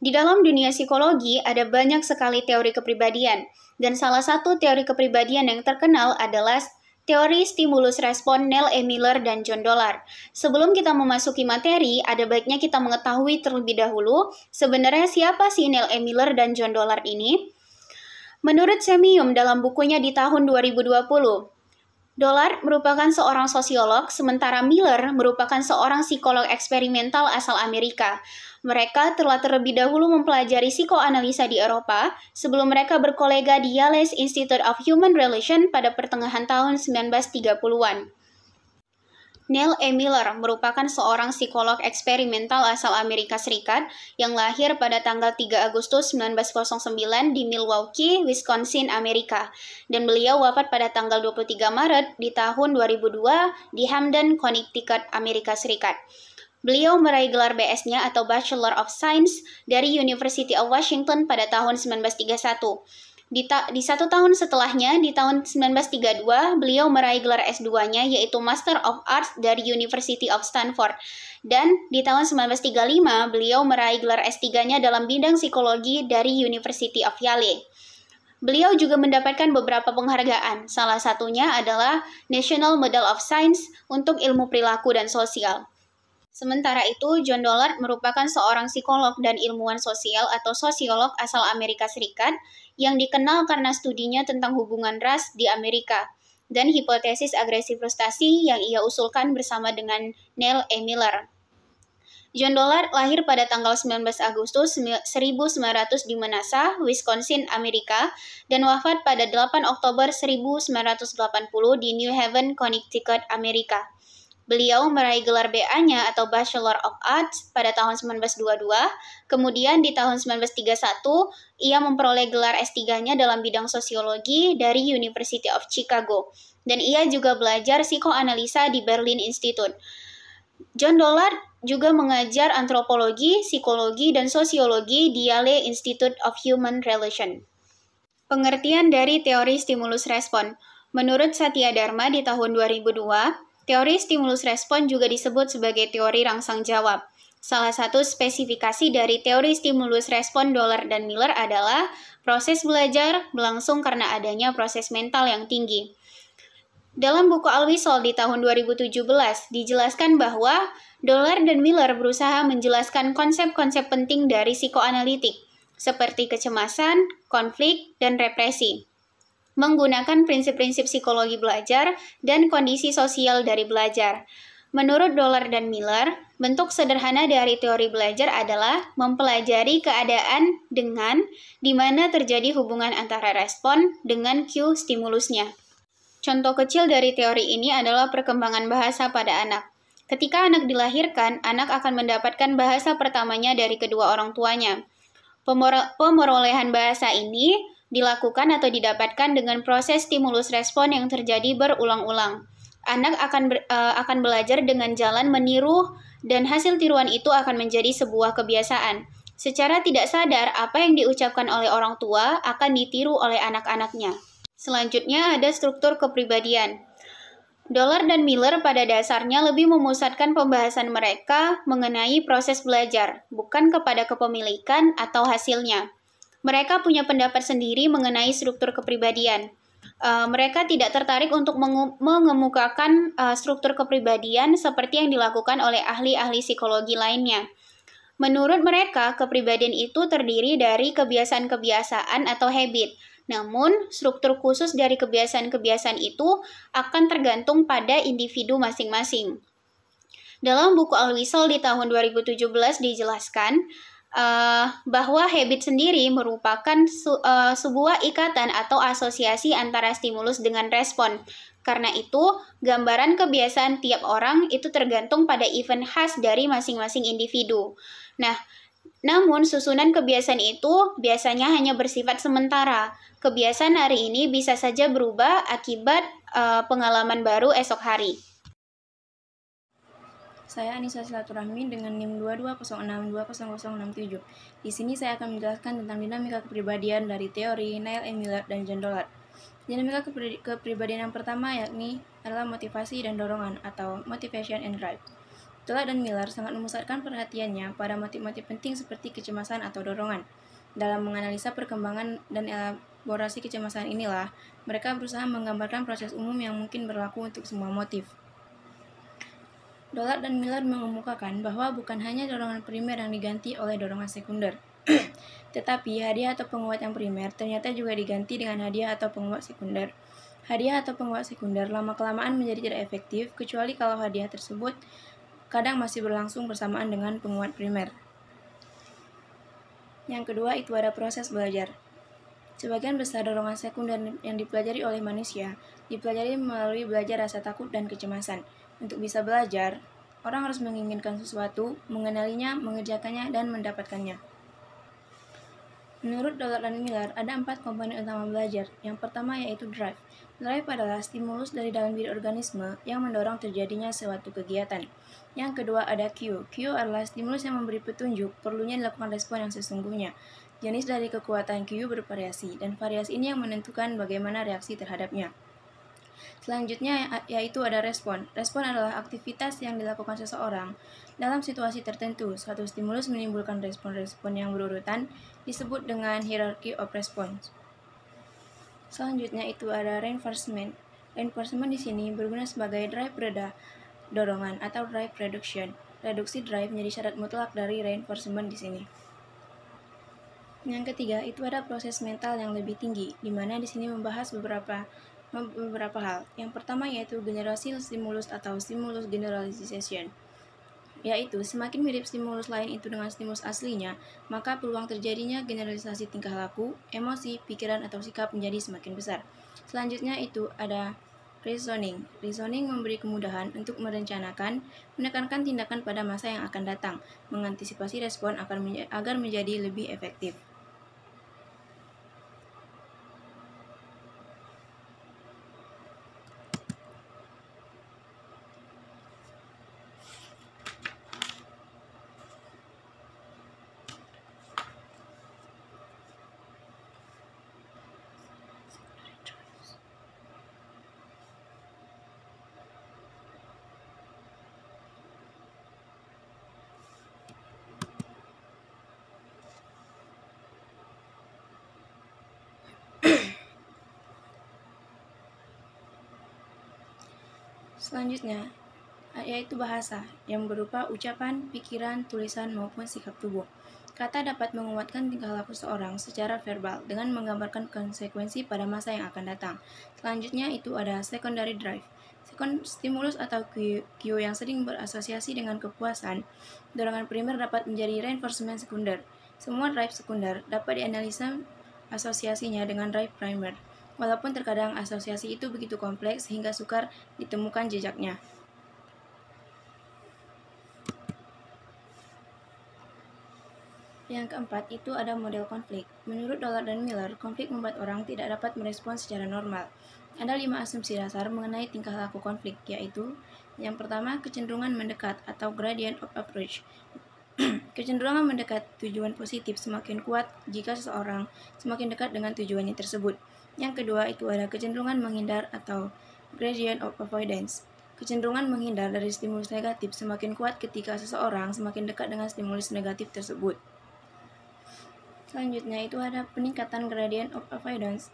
Di dalam dunia psikologi ada banyak sekali teori kepribadian, dan salah satu teori kepribadian yang terkenal adalah teori stimulus respon Neil E. Miller dan John Dollar. Sebelum kita memasuki materi, ada baiknya kita mengetahui terlebih dahulu sebenarnya siapa sih Neil E. Miller dan John Dollar ini. Menurut Semium dalam bukunya di tahun 2020, Dollar merupakan seorang sosiolog, sementara Miller merupakan seorang psikolog eksperimental asal Amerika. Mereka telah terlebih dahulu mempelajari psikoanalisa di Eropa sebelum mereka berkolega di Yale Institute of Human Relations pada pertengahan tahun 1930-an. Neil E. Miller merupakan seorang psikolog eksperimental asal Amerika Serikat yang lahir pada tanggal 3 Agustus 1909 di Milwaukee, Wisconsin, Amerika. Dan beliau wafat pada tanggal 23 Maret di tahun 2002 di Hamden, Connecticut, Amerika Serikat. Beliau meraih gelar BS-nya atau Bachelor of Science dari University of Washington pada tahun 1931. Di satu tahun setelahnya, di tahun 1932, beliau meraih gelar S2-nya yaitu Master of Arts dari University of Stanford. Dan di tahun 1935, beliau meraih gelar S3-nya dalam bidang psikologi dari University of Yale. Beliau juga mendapatkan beberapa penghargaan, salah satunya adalah National Medal of Science untuk ilmu perilaku dan sosial. Sementara itu, John Dollar merupakan seorang psikolog dan ilmuwan sosial atau sosiolog asal Amerika Serikat yang dikenal karena studinya tentang hubungan ras di Amerika dan hipotesis agresi frustasi yang ia usulkan bersama dengan Neil E. Miller. John Dollar lahir pada tanggal 19 Agustus 1900 di Manassas, Wisconsin, Amerika, dan wafat pada 8 Oktober 1980 di New Haven, Connecticut, Amerika. Beliau meraih gelar BA-nya atau Bachelor of Arts pada tahun 1922, kemudian di tahun 1931, ia memperoleh gelar S3-nya dalam bidang sosiologi dari University of Chicago, dan ia juga belajar psikoanalisa di Berlin Institute. John Dollar juga mengajar antropologi, psikologi, dan sosiologi di Yale Institute of Human Relations. Pengertian dari teori stimulus respon. Menurut Satya Dharma di tahun 2002, teori stimulus respon juga disebut sebagai teori rangsang jawab. Salah satu spesifikasi dari teori stimulus respon Dollar dan Miller adalah proses belajar berlangsung karena adanya proses mental yang tinggi. Dalam buku Al-Wisol di tahun 2017, dijelaskan bahwa Dollar dan Miller berusaha menjelaskan konsep-konsep penting dari psikoanalitik, seperti kecemasan, konflik, dan represi, menggunakan prinsip-prinsip psikologi belajar dan kondisi sosial dari belajar. Menurut Dollar dan Miller, bentuk sederhana dari teori belajar adalah mempelajari keadaan dengan di mana terjadi hubungan antara respon dengan cue stimulusnya. Contoh kecil dari teori ini adalah perkembangan bahasa pada anak. Ketika anak dilahirkan, anak akan mendapatkan bahasa pertamanya dari kedua orang tuanya. Pemerolehan bahasa ini dilakukan atau didapatkan dengan proses stimulus respon yang terjadi berulang-ulang. Anak akan belajar dengan jalan meniru dan hasil tiruan itu akan menjadi sebuah kebiasaan. Secara tidak sadar, apa yang diucapkan oleh orang tua akan ditiru oleh anak-anaknya. Selanjutnya ada struktur kepribadian. Dollar dan Miller pada dasarnya lebih memusatkan pembahasan mereka mengenai proses belajar, bukan kepada kepemilikan atau hasilnya. Mereka punya pendapat sendiri mengenai struktur kepribadian. Mereka tidak tertarik untuk mengemukakan struktur kepribadian seperti yang dilakukan oleh ahli-ahli psikologi lainnya. Menurut mereka, kepribadian itu terdiri dari kebiasaan-kebiasaan atau habit. Namun, struktur khusus dari kebiasaan-kebiasaan itu akan tergantung pada individu masing-masing. Dalam buku Al-Wisol di tahun 2017 dijelaskan bahwa habit sendiri merupakan sebuah ikatan atau asosiasi antara stimulus dengan respon. Karena itu, gambaran kebiasaan tiap orang itu tergantung pada event khas dari masing-masing individu. Namun susunan kebiasaan itu biasanya hanya bersifat sementara. Kebiasaan hari ini bisa saja berubah akibat pengalaman baru esok hari. Saya Anissa Silaturahmi dengan NIM 2206200067. Di sini saya akan menjelaskan tentang dinamika kepribadian dari teori Neil E. Miller dan John Dollar. Dinamika kepribadian yang pertama yakni adalah motivasi dan dorongan atau motivation and drive. Dollard dan Miller sangat memusatkan perhatiannya pada motif-motif penting seperti kecemasan atau dorongan. Dalam menganalisa perkembangan dan elaborasi kecemasan inilah, mereka berusaha menggambarkan proses umum yang mungkin berlaku untuk semua motif. Dollard dan Miller mengemukakan bahwa bukan hanya dorongan primer yang diganti oleh dorongan sekunder, tetapi hadiah atau penguat yang primer ternyata juga diganti dengan hadiah atau penguat sekunder. Hadiah atau penguat sekunder lama-kelamaan menjadi tidak efektif, kecuali kalau hadiah tersebut kadang masih berlangsung bersamaan dengan penguat primer. Yang kedua, itu ada proses belajar. Sebagian besar dorongan sekunder yang dipelajari oleh manusia dipelajari melalui belajar rasa takut dan kecemasan. Untuk bisa belajar, orang harus menginginkan sesuatu, mengenalinya, mengerjakannya, dan mendapatkannya. Menurut Dollard dan Miller, ada 4 komponen utama belajar. Yang pertama yaitu drive. Drive adalah stimulus dari dalam diri organisme yang mendorong terjadinya suatu kegiatan. Yang kedua ada cue. Cue adalah stimulus yang memberi petunjuk perlunya dilakukan respon yang sesungguhnya. Jenis dari kekuatan cue bervariasi, dan variasi ini yang menentukan bagaimana reaksi terhadapnya. Selanjutnya yaitu ada respon. Respon adalah aktivitas yang dilakukan seseorang dalam situasi tertentu. Suatu stimulus menimbulkan respon-respon yang berurutan, disebut dengan hierarchy of response. Selanjutnya itu ada reinforcement. Reinforcement di sini berguna sebagai drive pereda dorongan atau drive reduction. Reduksi drive menjadi syarat mutlak dari reinforcement di sini. Yang ketiga itu ada proses mental yang lebih tinggi, di mana di sini membahas beberapa hal. Yang pertama yaitu generasi stimulus atau stimulus generalization, yaitu semakin mirip stimulus lain itu dengan stimulus aslinya, maka peluang terjadinya generalisasi tingkah laku, emosi, pikiran, atau sikap menjadi semakin besar. Selanjutnya itu ada reasoning. Reasoning memberi kemudahan untuk merencanakan, menekankan tindakan pada masa yang akan datang, mengantisipasi respon agar menjadi lebih efektif. Selanjutnya, yaitu bahasa, yang berupa ucapan, pikiran, tulisan, maupun sikap tubuh. Kata dapat menguatkan tingkah laku seorang secara verbal dengan menggambarkan konsekuensi pada masa yang akan datang. Selanjutnya itu ada secondary drive. Stimulus atau cue yang sering berasosiasi dengan kepuasan, dorongan primer dapat menjadi reinforcement sekunder. Semua drive sekunder dapat dianalisa asosiasinya dengan drive primer. Walaupun terkadang asosiasi itu begitu kompleks sehingga sukar ditemukan jejaknya. Yang keempat itu ada model konflik. Menurut Dollard dan Miller, konflik membuat orang tidak dapat merespon secara normal. Ada 5 asumsi dasar mengenai tingkah laku konflik, yaitu yang pertama, kecenderungan mendekat atau gradient of approach. Kecenderungan mendekat tujuan positif semakin kuat jika seseorang semakin dekat dengan tujuannya tersebut. Yang kedua itu ada kecenderungan menghindar atau gradient of avoidance. Kecenderungan menghindar dari stimulus negatif semakin kuat ketika seseorang semakin dekat dengan stimulus negatif tersebut. Selanjutnya itu ada peningkatan gradient of avoidance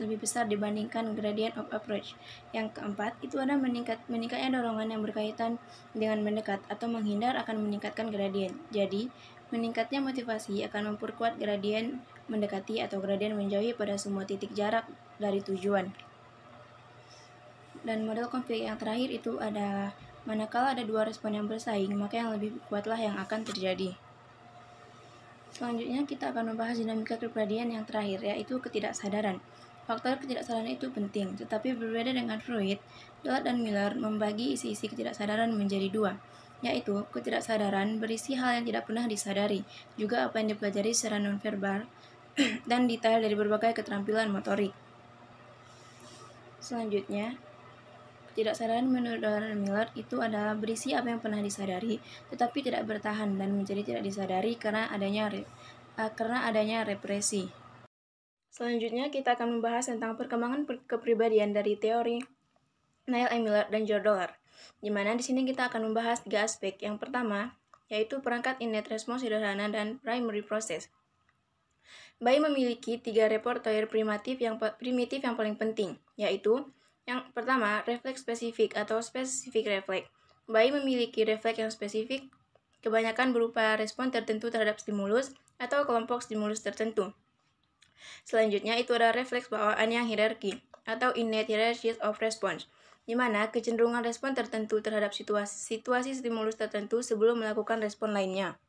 lebih besar dibandingkan gradient of approach. Yang keempat itu ada meningkatnya dorongan yang berkaitan dengan mendekat atau menghindar akan meningkatkan gradient. Jadi, meningkatnya motivasi akan memperkuat gradient mendekati atau gradient menjauhi pada semua titik jarak dari tujuan. Dan model konflik yang terakhir itu ada manakala ada 2 respon yang bersaing, maka yang lebih kuatlah yang akan terjadi. Selanjutnya kita akan membahas dinamika kepribadian yang terakhir, yaitu ketidaksadaran. Faktor ketidaksadaran itu penting, tetapi berbeda dengan Freud, Dollard dan Miller membagi isi-isi ketidaksadaran menjadi 2, yaitu ketidaksadaran berisi hal yang tidak pernah disadari, juga apa yang dipelajari secara nonverbal, dan detail dari berbagai keterampilan motorik. Selanjutnya, ketidaksadaran menurut Dollard dan Miller itu adalah berisi apa yang pernah disadari, tetapi tidak bertahan dan menjadi tidak disadari karena adanya represi. Selanjutnya, kita akan membahas tentang perkembangan kepribadian dari teori Neil A. Miller dan George Dollard. di mana di sini kita akan membahas 3 aspek. Yang pertama, yaitu perangkat innate response sederhana dan primary process. Bayi memiliki 3 repertoire primitif yang paling penting, yaitu yang pertama, refleks spesifik atau specific refleks. Bayi memiliki refleks yang spesifik, kebanyakan berupa respon tertentu terhadap stimulus atau kelompok stimulus tertentu. Selanjutnya, itu ada refleks bawaan yang hierarki atau innate hierarchy of response, di mana kecenderungan respon tertentu terhadap situasi stimulus tertentu sebelum melakukan respon lainnya.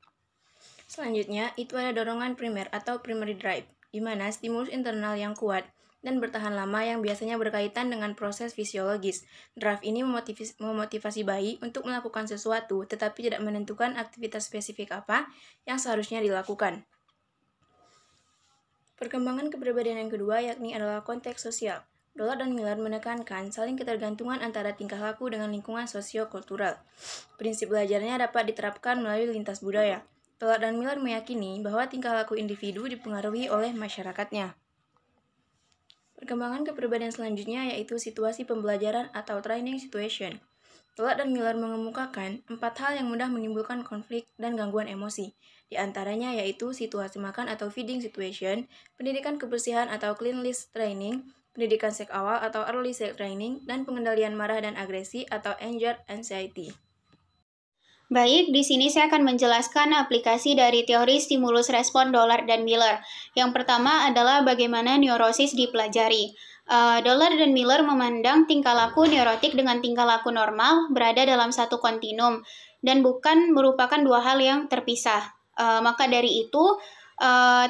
Selanjutnya, itu ada dorongan primer atau primary drive, di mana stimulus internal yang kuat dan bertahan lama yang biasanya berkaitan dengan proses fisiologis. Drive ini memotivasi bayi untuk melakukan sesuatu, tetapi tidak menentukan aktivitas spesifik apa yang seharusnya dilakukan. Perkembangan kepribadian yang kedua yakni adalah konteks sosial. Dollard dan Miller menekankan saling ketergantungan antara tingkah laku dengan lingkungan sosio-kultural. Prinsip belajarnya dapat diterapkan melalui lintas budaya. Dollard dan Miller meyakini bahwa tingkah laku individu dipengaruhi oleh masyarakatnya. Perkembangan kepribadian selanjutnya yaitu situasi pembelajaran atau training situation. Dollard dan Miller mengemukakan 4 hal yang mudah menimbulkan konflik dan gangguan emosi. Di antaranya yaitu situasi makan atau feeding situation, pendidikan kebersihan atau cleanliness training, pendidikan seks awal atau early sex training, dan pengendalian marah dan agresi atau anger anxiety. Baik, di sini saya akan menjelaskan aplikasi dari teori stimulus respon Dollard dan Miller. Yang pertama adalah bagaimana neurosis dipelajari. Dollard dan Miller memandang tingkah laku neurotik dengan tingkah laku normal berada dalam satu kontinum dan bukan merupakan 2 hal yang terpisah. Maka dari itu,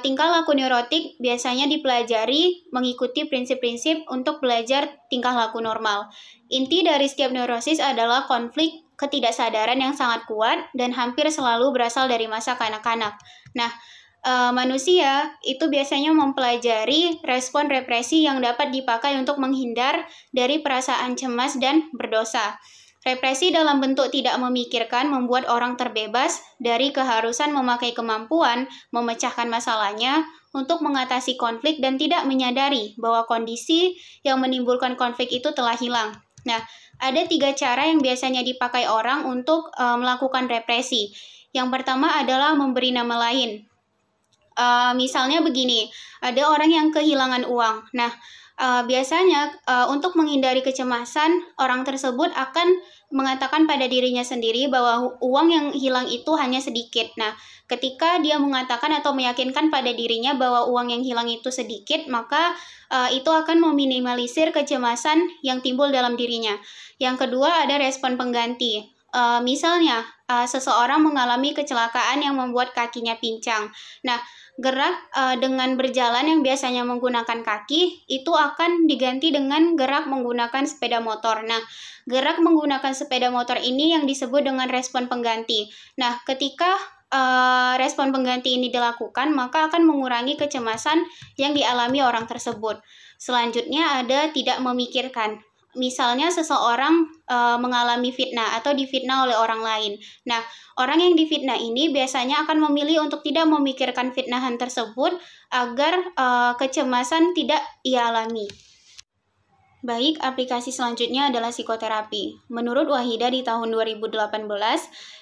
tingkah laku neurotik biasanya dipelajari mengikuti prinsip-prinsip untuk belajar tingkah laku normal. Inti dari setiap neurosis adalah konflik ketidaksadaran yang sangat kuat dan hampir selalu berasal dari masa kanak-kanak. Nah, manusia itu biasanya mempelajari respon represi yang dapat dipakai untuk menghindar dari perasaan cemas dan berdosa. Represi dalam bentuk tidak memikirkan membuat orang terbebas dari keharusan memakai kemampuan memecahkan masalahnya untuk mengatasi konflik dan tidak menyadari bahwa kondisi yang menimbulkan konflik itu telah hilang. Nah, ada 3 cara yang biasanya dipakai orang untuk melakukan represi. Yang pertama adalah memberi nama lain. Misalnya begini, ada orang yang kehilangan uang. Nah, biasanya untuk menghindari kecemasan, orang tersebut akan mengatakan pada dirinya sendiri bahwa uang yang hilang itu hanya sedikit. Nah, ketika dia mengatakan atau meyakinkan pada dirinya bahwa uang yang hilang itu sedikit, maka itu akan meminimalisir kecemasan yang timbul dalam dirinya. Yang kedua ada respon pengganti. Misalnya, seseorang mengalami kecelakaan yang membuat kakinya pincang. Nah, gerak dengan berjalan yang biasanya menggunakan kaki itu akan diganti dengan gerak menggunakan sepeda motor. Nah, gerak menggunakan sepeda motor ini yang disebut dengan respon pengganti. Nah, ketika respon pengganti ini dilakukan, maka akan mengurangi kecemasan yang dialami orang tersebut. Selanjutnya ada tidak memikirkan. Misalnya seseorang mengalami fitnah atau difitnah oleh orang lain. Nah, orang yang difitnah ini biasanya akan memilih untuk tidak memikirkan fitnahan tersebut agar kecemasan tidak ia alami. Baik, aplikasi selanjutnya adalah psikoterapi. Menurut Wahida di tahun 2018,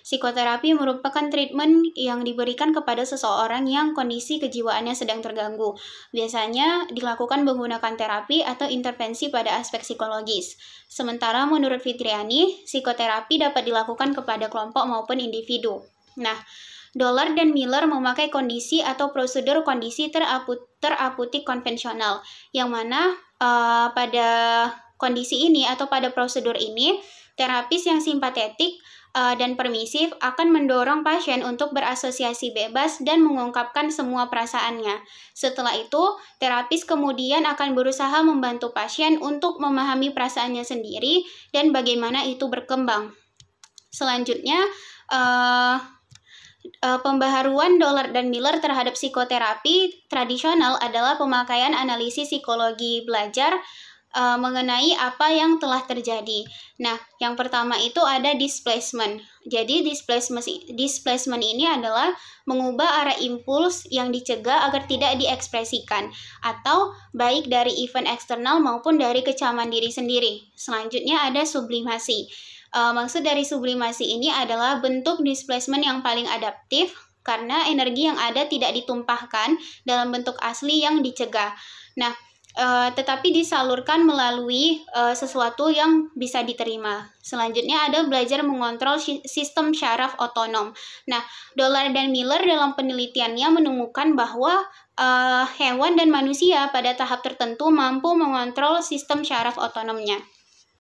psikoterapi merupakan treatment yang diberikan kepada seseorang yang kondisi kejiwaannya sedang terganggu. Biasanya dilakukan menggunakan terapi atau intervensi pada aspek psikologis. Sementara menurut Fitriani, psikoterapi dapat dilakukan kepada kelompok maupun individu. Nah, Dollard dan Miller memakai kondisi atau prosedur kondisi terapeutik konvensional, yang mana pada kondisi ini atau pada prosedur ini, terapis yang simpatetik dan permisif akan mendorong pasien untuk berasosiasi bebas dan mengungkapkan semua perasaannya. Setelah itu, terapis kemudian akan berusaha membantu pasien untuk memahami perasaannya sendiri dan bagaimana itu berkembang. Selanjutnya, pembaharuan Dollard dan Miller terhadap psikoterapi tradisional adalah pemakaian analisis psikologi belajar mengenai apa yang telah terjadi. Nah, yang pertama itu ada displacement. Jadi displacement ini adalah mengubah arah impuls yang dicegah agar tidak diekspresikan, atau baik dari event eksternal maupun dari kecaman diri sendiri. Selanjutnya ada sublimasi. Maksud dari sublimasi ini adalah bentuk displacement yang paling adaptif karena energi yang ada tidak ditumpahkan dalam bentuk asli yang dicegah. Nah, tetapi disalurkan melalui sesuatu yang bisa diterima. Selanjutnya ada belajar mengontrol sistem syaraf otonom. Nah, Dollar dan Miller dalam penelitiannya menemukan bahwa hewan dan manusia pada tahap tertentu mampu mengontrol sistem syaraf otonomnya.